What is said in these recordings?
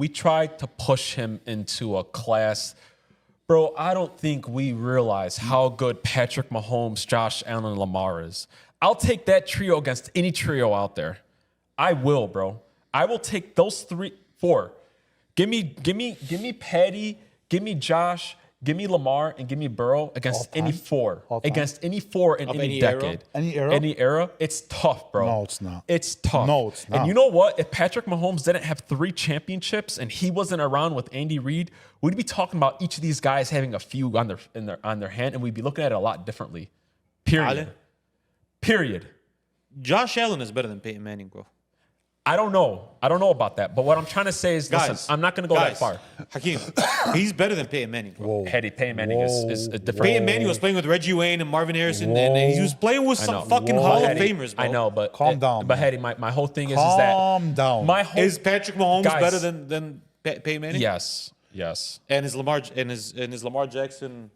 tried to push him into a class. Bro, I don't think we realize how good Patrick Mahomes, Josh Allen, and Lamar is. I'll take that trio against any trio out there. I will, bro. I will take those 4. Give me Patty, give me Josh, give me Lamar, and give me Burrow against any 4. Against any 4 in any decade. Era? Any era. It's tough, bro. No, it's not. It's tough. No, it's not. And you know what? If Patrick Mahomes didn't have 3 championships and he wasn't around with Andy Reid, we'd be talking about each of these guys having a few on their hand, and we'd be looking at it a lot differently. Period. Josh Allen is better than Peyton Manning, bro. I don't know about that. But what I'm trying to say is, listen, I'm not going to go that far. Hakeem, he's better than Peyton Manning, bro. Peyton Manning is a different. Peyton Manning was playing with Reggie Wayne and Marvin Harrison, and he was playing with some fucking Hall of Famers, bro. I know, but calm down. But Hedy, my whole thing is that calm down. Is Patrick Mahomes better than Peyton Manning? Yes. And is Lamar Jackson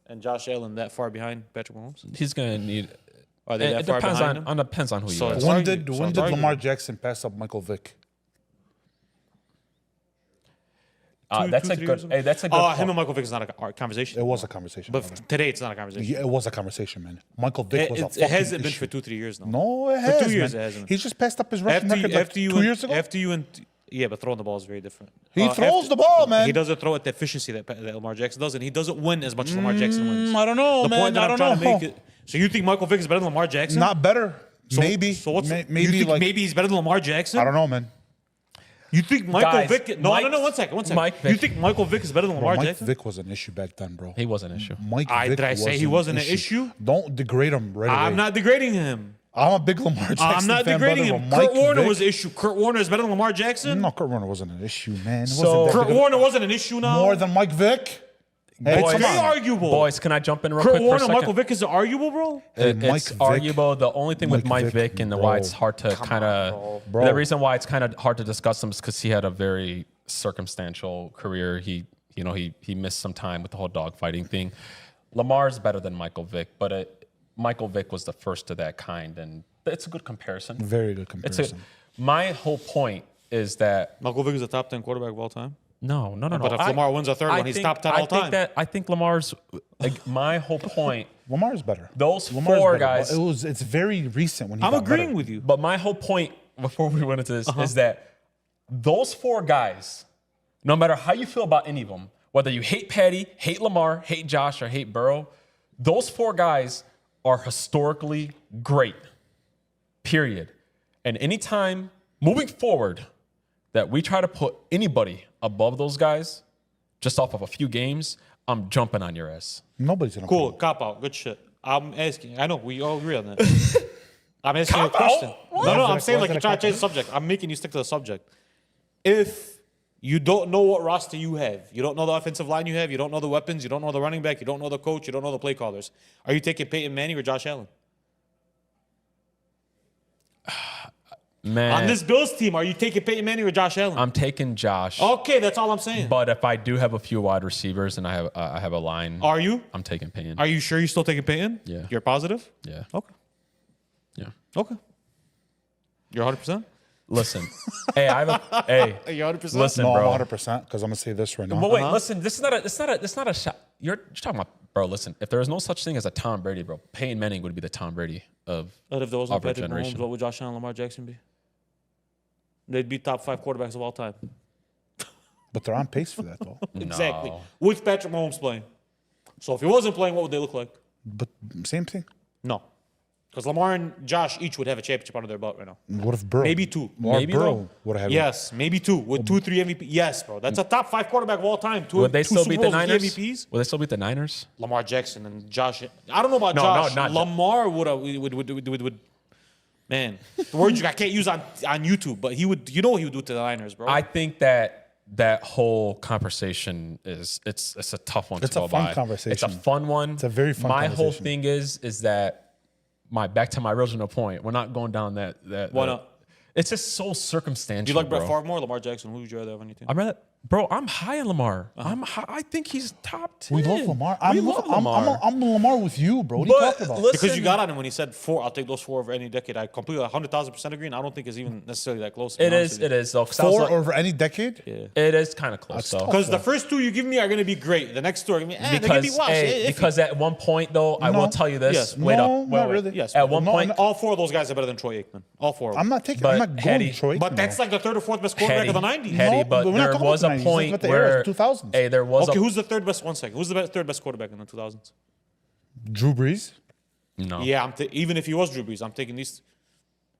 and Josh Allen that far behind Patrick Mahomes? He's gonna need. Are they that far behind him? It depends on who you are. When did Lamar Jackson pass up Michael Vick? That's a good. Hey, that's a good. Him and Michael Vick is not a conversation. It was a conversation. But today it's not a conversation. Yeah, it was a conversation, man. Michael Vick was a fucking It hasn't been issue. for 2-3 years now. No, it has. For 2 years, man. it hasn't. He's just passed up his rushing record like 2 years ago. Yeah, but throwing the ball is very different. He throws the ball, man. He doesn't throw at the efficiency that Lamar Jackson does, and he doesn't win as much as Lamar Jackson wins. I don't know, the man. point that I I'm don't trying know. to make it. So you think Michael Vick is better than Lamar Jackson? Not better. Maybe. So what's maybe you think like maybe he's better than Lamar Jackson? I don't know, man. You think Michael Guys, Vick? No, 1 second. Mike Vick. You think Michael Vick is better than Lamar Mike Jackson? Vick was an issue back then, bro. He was an issue. Mike Vick did I say he wasn't an issue? Don't degrade him right away. I'm not degrading him. I'm a big Lamar Jackson I'm not fan, degrading brother, him. but Mike Kurt Warner Vick- was an issue. Kurt Warner is better than Lamar Jackson? No, Kurt Warner wasn't an issue, man. It So- wasn't that Kurt big of a- Warner wasn't an issue now? more than Mike Vick. Hey, It's come very on. arguable. Boys, can I jump in real Kurt quick Warner for a and second? Michael Vick is arguable, bro? Hey, Mike It's Vick- arguable. The only thing with Mike Mike Vick, Vick and bro. why it's hard to kind of Bro. the reason why it's kind of hard to discuss him is because he had a very circumstantial career. He missed some time with the whole dogfighting thing. Lamar's better than Michael Vick, but Michael Vick was the first of that kind, and it's a good comparison. Very good comparison. My whole point is that Michael Vick is a top 10 quarterback of all time. no. But if Lamar wins a third one, he's top 10 all time. I think Lamar's my whole point. Lamar's better. Those Lamar's four better, guys. but it's very recent when he I'm got agreeing better. with you. But my whole point before we went into this is that those four guys, no matter how you feel about any of them, whether you hate Patty, hate Lamar, hate Josh, or hate Burrow, those four guys are historically great. Period. And anytime moving forward that we try to put anybody above those guys just off of a few games, I'm jumping on your ass. Nobody's gonna Cool, cop out, good shit. I'm asking. I know we all agree on that. I'm asking you a question. No, I'm saying like you're trying to change the subject. I'm making you stick to the subject. If you don't know what roster you have, you don't know the offensive line you have, you don't know the weapons, you don't know the running back, you don't know the coach, you don't know the play callers, are you taking Peyton Manning or Josh Allen? Man, On this Bills team, are you taking Peyton Manning or Josh Allen? I'm taking Josh. Okay, that's all I'm saying. But if I do have a few wide receivers and I have a line, Are you? I'm taking Payne. Are you sure you're still taking Peyton? Yeah. You're positive? Yeah. Okay. Yeah. Okay. You're 100%? Listen. Hey, You're 100%? listen, No, bro. I'm 100% because I'm gonna say this right now. But wait, listen. This is not a shot. You're talking about, bro. Listen, if there is no such thing as a Tom Brady, bro, Peyton Manning would be the Tom Brady of But if there wasn't our Patrick generation. Mahomes, what would Josh Allen and Lamar Jackson be? They'd be top 5 quarterbacks of all time. But they're on pace for that though. Exactly. No. With Patrick Mahomes playing. So if he wasn't playing, what would they look like? But same thing. No. Because Lamar and Josh each would have a championship under their belt right now. What if Burrow? Maybe 2. Or Maybe, Burrow though. would have. Yes, maybe 2. With 2, 3 MVP. Yes, bro. That's a top 5 quarterback of all time. Would they two still Super beat the Bowls with Niners? MVPs. Would they still beat the Niners? Lamar Jackson and Josh. I don't know about No, Josh. not Lamar would. Man, the words I can't use on YouTube, but he would. You know what he would do to the Niners, bro. I think that whole conversation it's a tough one. It's to a go fun by. conversation. It's a fun one. It's a very fun My whole conversation. thing is that back to my original point. We're not going down that. Why not? It's just so circumstantial. Do you like Brett bro. Favre more or Lamar Jackson? Who would you rather have on your team? I'm rather, bro. I'm high on Lamar. I think he's top 10. We love Lamar. We love Lamar. I'm Lamar with you, bro. What are you talking about? Because you got on him when he said 4, I'll take those 4 over any decade. I completely 100,000% agree, and I don't think it's even necessarily that close. It is. Though, 4 over any decade? Yeah. It is kind of close though. Because the first 2 you give me are going to be great. The next 2 are going to be, they're going to be washed. Because at one point though, I will tell you this. Yes. Wait No, up. not Wait. really. Yes. At one point, all 4 of those guys are better than Troy Aikman. All 4 of them. I'm not taking. But I'm not going Hetty- Detroit. But that's like the 3rd or 4th best quarterback of the 90s. Hetty, No, but we're not there talking was about a the 90s. point That's the era where of 2000s. Hey, there was Okay, a who's the 3rd best? One second. Who's the 3rd best quarterback in the 2000s? Drew Brees. no. Yeah, even if he was Drew Brees, I'm taking these.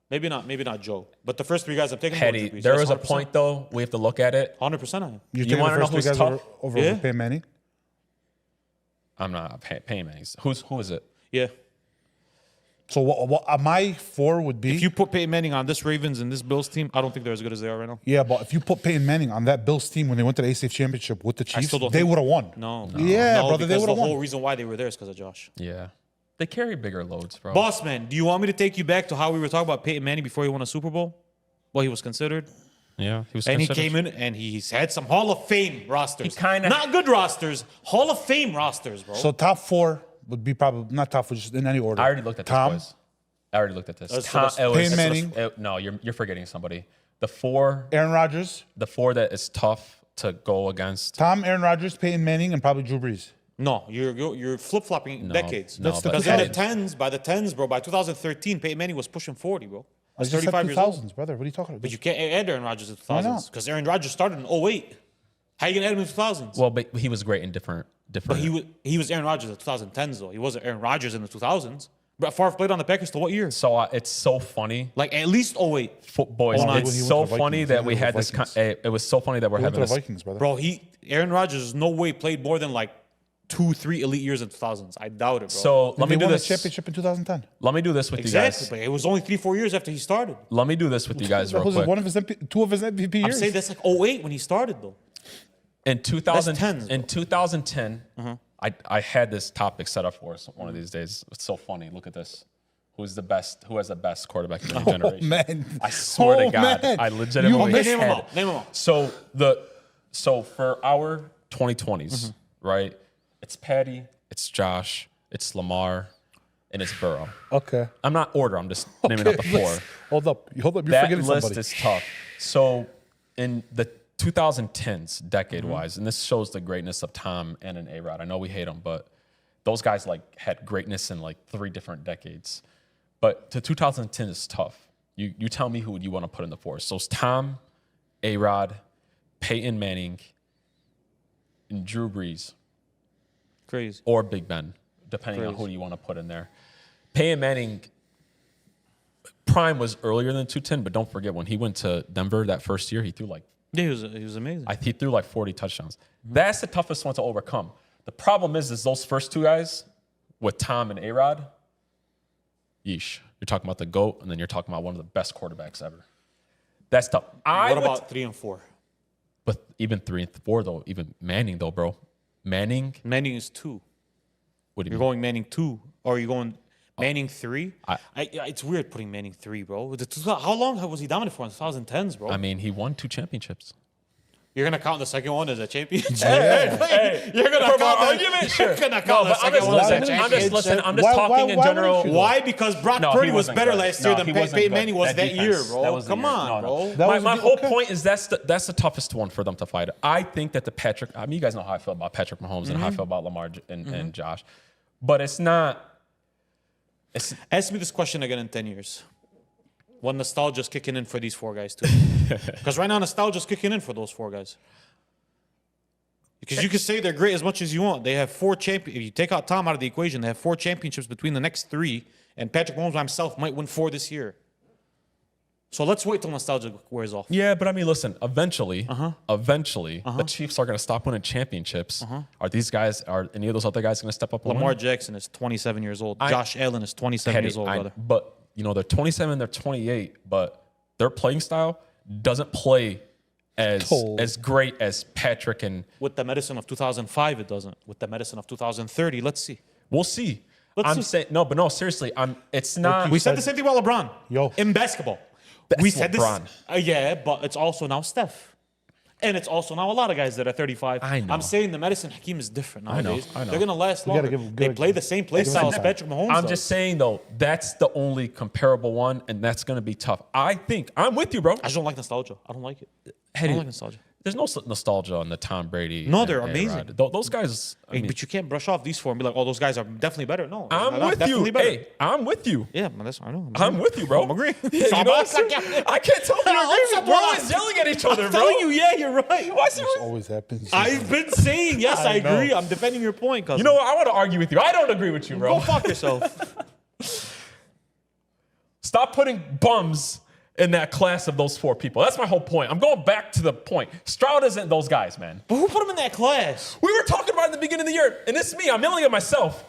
Maybe not Joe. But the first 3 guys I'm taking are Drew Hetty, Brees. there That's was a 100%. point though. We have to look at it. 100% I am. You're You taking wanna the know first 3 who's guys tough? over Yeah. Peyton Manning? I'm not paying Manning. Who is it? Yeah. So what my 4 would be? If you put Peyton Manning on this Ravens and this Bills team, I don't think they're as good as they are right now. Yeah, but if you put Peyton Manning on that Bills team when they went to the AFC Championship with the Chiefs, still don't they think- would have won. No. Yeah, no, brother, they because would've the won. whole reason why they were there is because of Josh. Yeah, they carry bigger loads, bro. Boss man, do you want me to take you back to how we were talking about Peyton Manning before he won a Super Bowl? Well, he was considered. Yeah, he was. And he considered- came in and he's had some Hall of Fame rosters. He kinda- Not good rosters, Hall of Fame rosters, bro. So top 4 would be probably not top 4, just in any order. I already looked at this. Tom, Boys. I already looked at this. That's- Tom, that's- it was- Peyton Manning. No, you're forgetting somebody. The 4 Aaron Rodgers, that is tough to go against. Tom, Aaron Rodgers, Peyton Manning, and probably Drew Brees. No, you're flip flopping decades. no, That's the Because 2000s. by the tens, bro, by 2013, Peyton Manning was pushing 40, bro. I He's just said 35 years old. 2000s, brother. What are you talking about? But you can't add Aaron Rodgers in the Why 2000s not? because Aaron Rodgers started in 08. How you gonna add him in the 2000s? Well, but he was great in different. But he was Aaron Rodgers in the 2010s though. He wasn't Aaron Rodgers in the 2000s. Brett Favre played on the Packers to what year? So it's so funny. Like at least 08. Boys, Oh, no, it's he went so to the funny Vikings. that He we went to had the this. Vikings. It was so funny that we're He went having to the this. Vikings, brother. Bro, Aaron Rodgers no way played more than like 2-3 elite years in 2000s. I doubt it, bro. So let me They do won this. the championship in 2010. Let me do this with exactly, you but guys. it was only 3-4 years after he started. Let me do this with you guys That real was quick. one of his 2 of his MVP I'm years. saying that's like 08 when he started though. In 2000, tens, bro. in 2010, I had this topic set up for us one of these days. It's so funny. Look at this. Who's the best? Who has the best quarterback in the generation? man. I swear Oh, to God, man. I legitimately You Name them had all. it. Name them all. So for our 2020s, right? It's Patty, it's Josh, it's Lamar, and it's Burrow. Okay. I'm not order. I'm just naming out the 4. Hold up. You're That forgetting list somebody. is tough. So in the 2010s, decade-wise, and this shows the greatness of Tom and an A-Rod. I know we hate them, but those guys like had greatness in like 3 different decades. But to 2010 is tough. You tell me who you want to put in the 4. So it's Tom, A-Rod, Peyton Manning, and Drew Brees, Crazy. or Big Ben, depending on who you want to put in there. Peyton Manning, prime was earlier than 210, but don't forget when he went to Denver that first year, he threw like Yeah, he was amazing. he threw like 40 touchdowns. That's the toughest one to overcome. The problem is those first 2 guys with Tom and A-Rod, yeesh. You're talking about the GOAT, and then you're talking about one of the best quarterbacks ever. That's tough. What about 3 and 4? But even 3 and 4, though, even Manning, though, bro. Manning, Manning is 2. what do you You're mean? going Manning 2, or are you going Manning 3? It's weird putting Manning 3, bro. How long was he dominant for in the 2010s, bro? I mean, he won 2 championships. You're gonna count the second one as a championship. Hey, you're gonna for count my that. argument, sure. You're gonna No, count the but I'm second just one as a listening. I'm just championship. listening. I'm just Why- talking why in wouldn't general. you? Why? Because Brock No, he Purdy was wasn't better good. last year No, than he Peyton wasn't good. Manning was that year, defense, bro. that was the Come year. on, No, no. bro. That was My the- whole okay. point is that's the toughest one for them to fight. I think that the Patrick. I mean, you guys know how I feel about Patrick Mahomes and how I feel about Lamar and Josh, but it's not. It's Ask me this question again in 10 years. When nostalgia's kicking in for these 4 guys too. Because right now nostalgia's kicking in for those 4 guys. Because you can say they're great as much as you want. They have 4 champions. If you take out Tom out of the equation, they have 4 championships between the next 3. And Patrick Mahomes by himself might win 4 this year. So let's wait till nostalgia wears off. yeah, but I mean, listen. Eventually, the Chiefs are going to stop winning championships. Are any of those other guys going to step up? And Lamar win? Jackson is 27 years old. Josh Allen is 27 years old, brother. But they're 27, they're 28, but their playing style doesn't play as great as Patrick and. With the medicine of 2005, it doesn't. With the medicine of 2030, let's see. We'll see. Let's I'm see. saying no, but no, seriously, it's not. We said the same thing about LeBron. Yo. In basketball. we said LeBron. this. Yeah, but it's also now Steph. And it's also now a lot of guys that are 35. I know. I'm saying the Madison Hakeem is different nowadays. I know. They're going to last longer. They play the same play style as Patrick Mahomes. I'm just saying, though, that's the only comparable one, and that's going to be tough. I think I'm with you, bro. I just don't like nostalgia. I don't like it. Hey, I don't like nostalgia. There's no nostalgia on the Tom Brady. No, they're amazing. Those guys. I mean, But you can't brush off these four and be like, oh, those guys are definitely better. No, I'm they're with definitely you. better. Hey, I'm with you. Yeah, man, that's I know. I'm with you, bro. I'm agreeing. Yeah, you know what I'm saying? I can't tell you agree. We're always yelling at each other, I'm bro. telling you, yeah, you're right. Why is This it- always happens. I've been saying, yes, I know. agree. I'm defending your point, cousin. You know what? I want to argue with you. I don't agree with you, bro. Go fuck yourself. Stop putting bums in that class of those four people. That's my whole point. I'm going back to the point. Stroud isn't those guys, man. But who put him in that class? We were talking about it at the beginning of the year, and it's me. I'm yelling at myself.